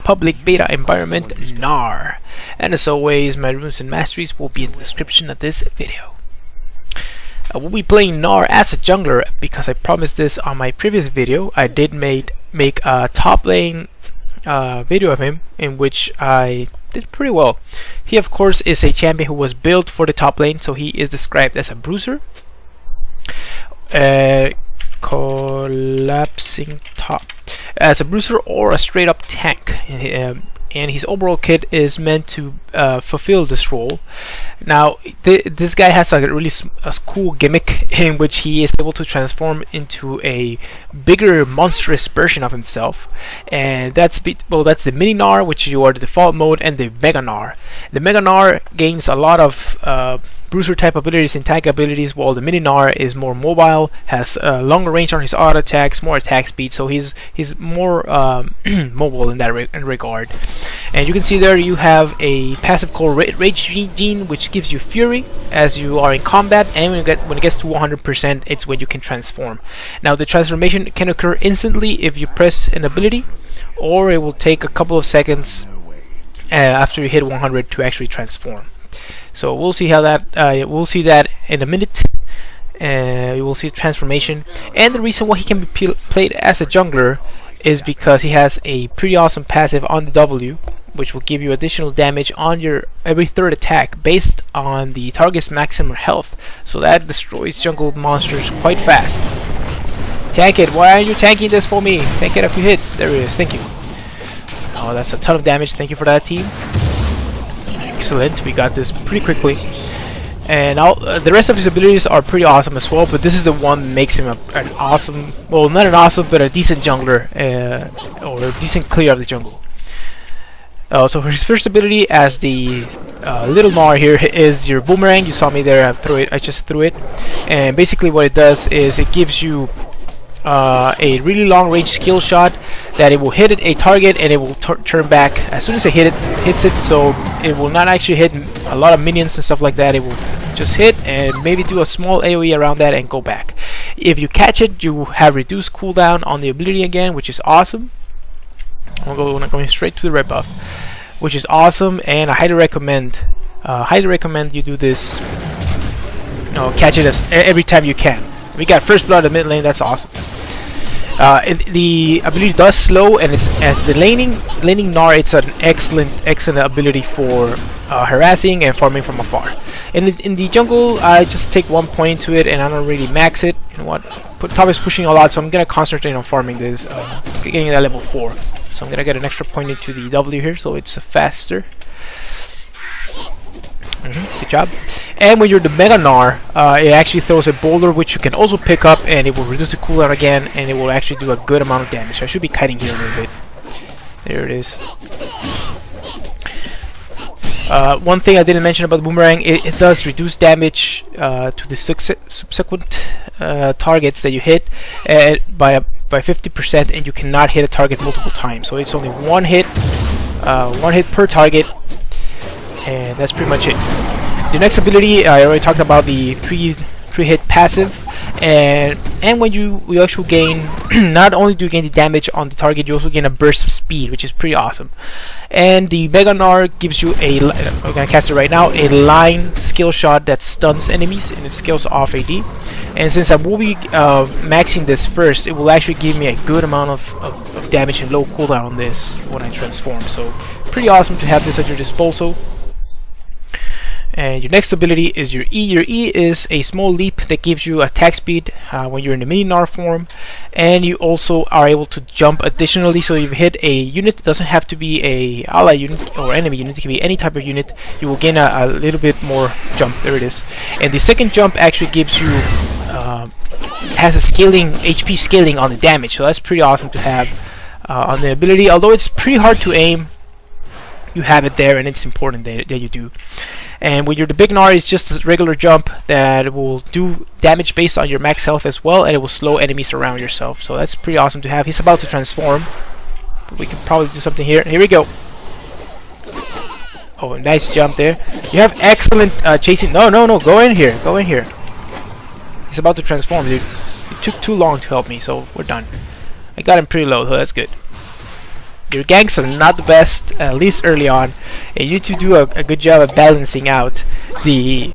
public beta environment NAR. And as always, my runes and masteries will be in the description of this video. We'll be playing NAR as a jungler because I promised this on my previous video. I did make a top lane video of him in which I did pretty well. He of course is a champion who was built for the top lane, so he is described as a bruiser, collapsing top, as a bruiser or a straight up tank, and his overall kit is meant to fulfill this role. Now this guy has a really cool gimmick in which he is able to transform into a bigger monstrous version of himself, and that's the mini Gnar, which you are the default mode, and the mega Gnar. The mega Gnar gains a lot of bruiser type abilities and tank abilities, while the mini Gnar is more mobile, has longer range on his auto attacks, more attack speed, so he's more mobile in that regard. And you can see there you have a passive called Rage Gene, which gives you fury as you are in combat, and when it gets to 100%, it's when you can transform. Now the transformation can occur instantly if you press an ability, or it will take a couple of seconds after you hit 100 to actually transform. So we'll see how that we'll see that in a minute. You will see transformation, and the reason why he can be played as a jungler is because he has a pretty awesome passive on the W, which will give you additional damage on your every third attack based on the target's maximum health. So that destroys jungle monsters quite fast. Tank it! Why aren't you tanking this for me? Tank it a few hits. There it is. Thank you. Oh, that's a ton of damage. Thank you for that, team. Excellent. We got this pretty quickly. And the rest of his abilities are pretty awesome as well, but this is the one that makes him an awesome, well, not an awesome, but a decent jungler, or a decent clear of the jungle. So for his first ability as the little Gnar here is your boomerang. You saw me there, I just threw it. And basically what it does is it gives you a really long range skill shot that it will hit a target and it will turn back as soon as it hits it, so it will not actually hit a lot of minions and stuff like that. It will just hit and maybe do a small AoE around that and go back. If you catch it, you have reduced cooldown on the ability again, which is awesome. I'm going straight to the red buff, which is awesome, and I highly recommend you do this. Catch it every time you can. We got first blood in mid lane. That's awesome. The ability does slow, and it's as the laning Gnar, it's an excellent ability for harassing and farming from afar. In the jungle, I just take 1 point into it, and I don't really max it. You know what? Top is pushing a lot, so I'm gonna concentrate on farming this, getting that level 4. So I'm gonna get an extra point into the W here, so it's faster. Good job. And when you're the Mega Gnar, it actually throws a boulder which you can also pick up, and it will reduce the cooldown again, and it will actually do a good amount of damage. I should be kiting here a little bit. There it is. One thing I didn't mention about the boomerang, it does reduce damage to the subsequent targets that you hit by 50%, and you cannot hit a target multiple times. So it's only one hit per target, and that's pretty much it. The next ability, I already talked about the three hit passive, and when you actually gain, not only do you gain the damage on the target, you also gain a burst of speed, which is pretty awesome. And the Mega Gnar gives you I'm gonna cast it right now, a line skill shot that stuns enemies, and it scales off AD. And since I will be maxing this first, it will actually give me a good amount of damage and low cooldown on this when I transform. So pretty awesome to have this at your disposal. And your next ability is your E. Your E is a small leap that gives you attack speed when you're in the mini Gnar form, and you also are able to jump additionally. So if you hit a unit, it doesn't have to be a ally unit or enemy unit, it can be any type of unit, you will gain a little bit more jump. There it is. And the second jump actually gives you has a scaling HP scaling on the damage, so that's pretty awesome to have on the ability. Although it's pretty hard to aim, you have it there, and it's important that you do. And with your the big Gnar, it's just a regular jump that will do damage based on your max health as well, and it will slow enemies around yourself. So that's pretty awesome to have. He's about to transform, but we can probably do something here. Here we go. Oh, nice jump there. You have excellent chasing. No, go in here. Go in here. He's about to transform, dude. It took too long to help me, so we're done. I got him pretty low, so that's good. your ganks are not the best, at least early on, and you need to do a good job of balancing out the